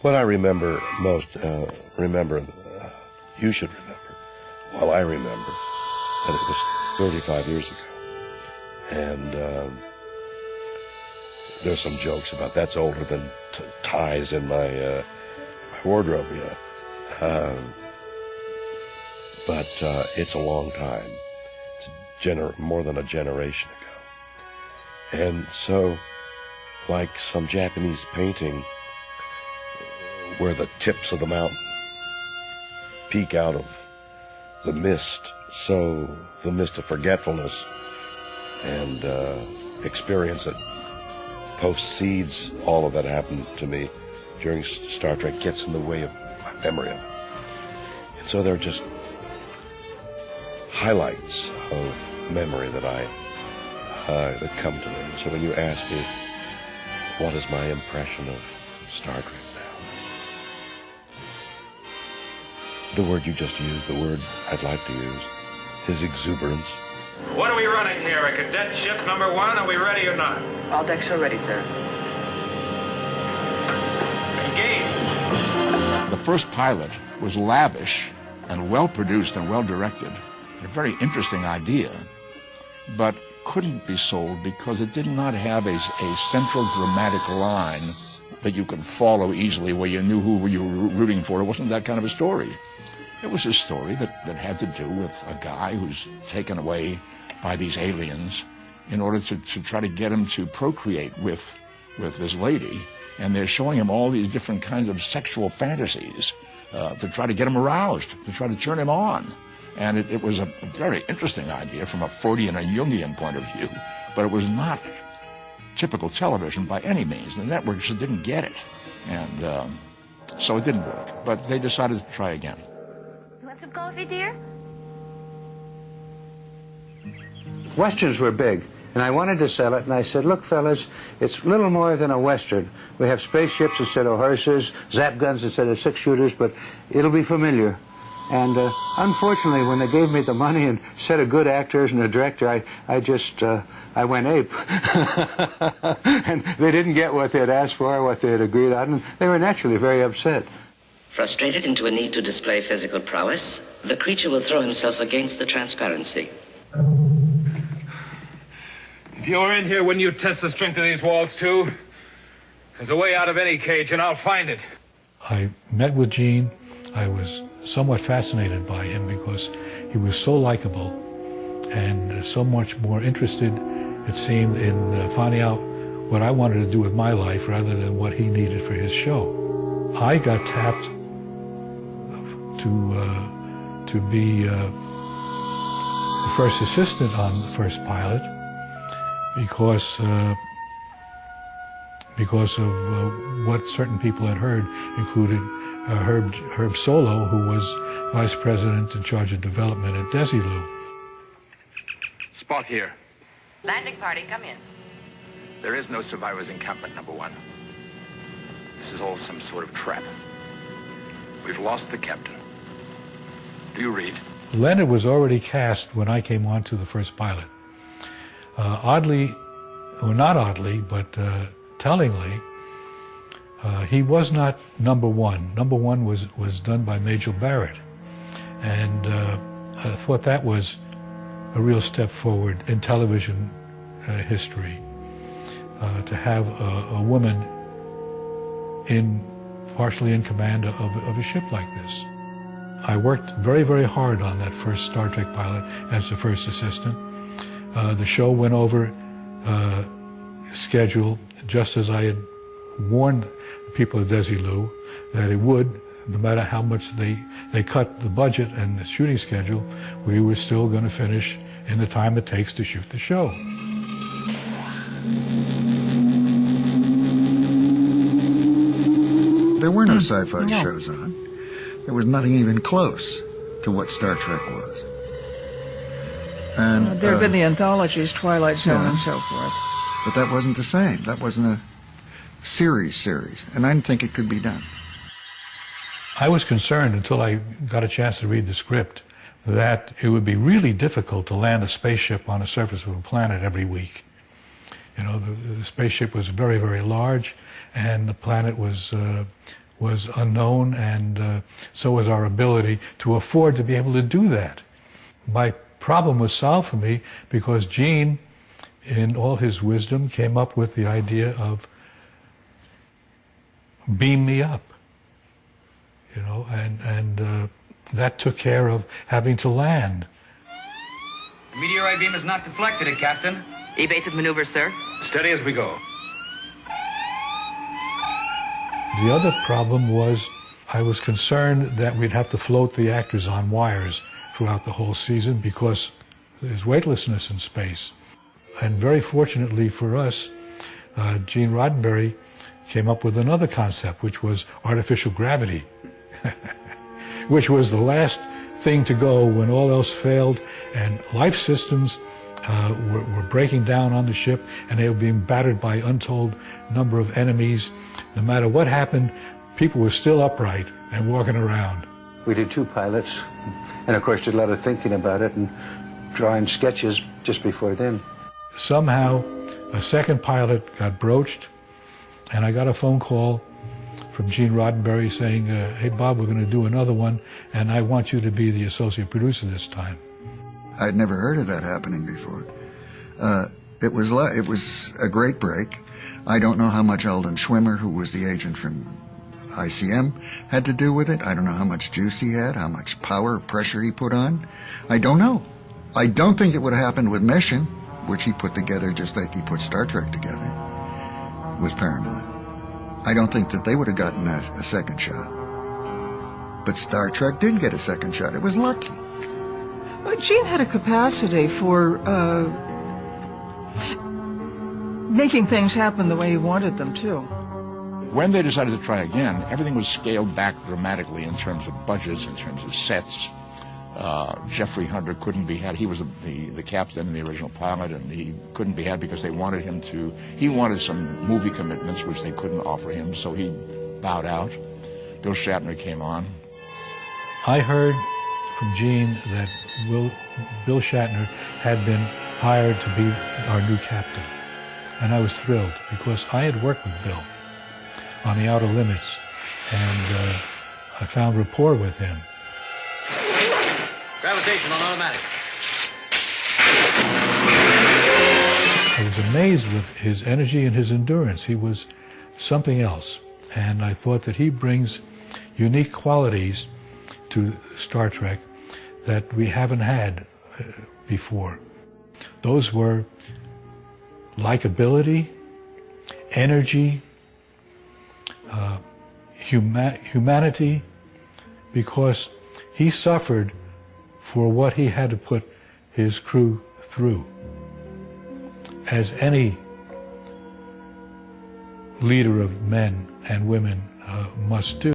What I remember most, you should remember, while I remember, that it was 35 years ago. And there's some jokes about that's older than ties in my wardrobe, you know. But it's a long time. It's more than a generation ago. And so, like some Japanese painting, where the tips of the mountain peek out of the mist, so the mist of forgetfulness and experience that postcedes all of that happened to me during Star Trek gets in the way of my memory of it. And so they're just highlights of memory that that come to me. So when you ask me, what is my impression of Star Trek now? The word you just used, the word I'd like to use, is exuberance. What are we running here? A cadet ship number 1? Are we ready or not? All decks are ready, sir. Engage. The first pilot was lavish and well-produced and well-directed. A very interesting idea, but couldn't be sold because it did not have a central dramatic line that you could follow easily where you knew who you were rooting for. It wasn't that kind of a story. It was a story that had to do with a guy who's taken away by these aliens in order to try to get him to procreate with this lady. And they're showing him all these different kinds of sexual fantasies to try to get him aroused, to try to turn him on. And it was a very interesting idea from a Freudian and Jungian point of view, but it was not typical television by any means. The network just didn't get it. And so it didn't work. But they decided to try again. You want some coffee, dear? Westerns were big, and I wanted to sell it, and I said, look, fellas, it's little more than a Western. We have spaceships instead of horses, zap guns instead of six-shooters, but it'll be familiar. And unfortunately, when they gave me the money and set of good actors and a director, I went ape. And they didn't get what they'd asked for, what they had agreed on, and they were naturally very upset. Frustrated into a need to display physical prowess, the creature will throw himself against the transparency. If you were in here, wouldn't you test the strength of these walls, too? There's a way out of any cage, and I'll find it. I met with Gene. I was somewhat fascinated by him because he was so likable and so much more interested, it seemed, in finding out what I wanted to do with my life rather than what he needed for his show. I got tapped to be the first assistant on the first pilot because of what certain people had heard, including Herb Solo, who was vice president in charge of development at Desilu. Spock here. Landing party, come in. There is no survivors encampment, number 1. This is all some sort of trap. We've lost the captain. Do you read? Leonard was already cast when I came on to the first pilot. Oddly, or not oddly, but tellingly, he was not number 1. Number 1 was done by Major Barrett. And I thought that was a real step forward in television history, to have a woman partially in command of a ship like this. I worked very, very hard on that first Star Trek pilot as the first assistant. The show went over schedule just as I had warned the people of Desilu that it would, no matter how much they cut the budget and the shooting schedule, we were still going to finish in the time it takes to shoot the show. There were no sci-fi shows on. There was nothing even close to what Star Trek was. And there have been the anthologies, Twilight Zone and so forth. But that wasn't the same. That wasn't a series. And I didn't think it could be done. I was concerned until I got a chance to read the script that it would be really difficult to land a spaceship on the surface of a planet every week. You know, the spaceship was very, very large, and the planet was unknown, and so was our ability to afford to be able to do that. My problem was solved for me because Gene, in all his wisdom, came up with the idea of beam me up, you know, and that took care of having to land. The meteorite beam is not deflected, Captain. Evasive maneuver, sir. Steady as we go. The other problem was I was concerned that we'd have to float the actors on wires throughout the whole season because there's weightlessness in space. And very fortunately for us, Gene Roddenberry came up with another concept, which was artificial gravity, which was the last thing to go when all else failed and life systems were breaking down on the ship, and they were being battered by untold number of enemies. No matter what happened, people were still upright and walking around. We did 2 pilots, and of course did a lot of thinking about it and drawing sketches just before then. Somehow, a second pilot got broached, and I got a phone call from Gene Roddenberry saying, hey Bob, we're going to do another one, and I want you to be the associate producer this time. I'd never heard of that happening before. It was a great break. I don't know how much Alden Schwimmer, who was the agent from ICM, had to do with it. I don't know how much juice he had, how much power or pressure he put on. I don't know. I don't think it would have happened with Mission, which he put together just like he put Star Trek together with Paramount. I don't think that they would have gotten a second shot. But Star Trek did get a second shot. It was lucky. But Gene had a capacity for making things happen the way he wanted them to. When they decided to try again, everything was scaled back dramatically in terms of budgets, in terms of sets. Jeffrey Hunter couldn't be had. He was the captain, the original pilot, and he couldn't be had because they wanted him to. He wanted some movie commitments, which they couldn't offer him, so he bowed out. Bill Shatner came on. I heard from Gene that Bill Shatner had been hired to be our new captain. And I was thrilled because I had worked with Bill on The Outer Limits, and I found rapport with him. Gravitation on automatic. I was amazed with his energy and his endurance. He was something else. And I thought that he brings unique qualities to Star Trek that we haven't had before. Those were likability, energy, humanity, because he suffered for what he had to put his crew through, as any leader of men and women must do.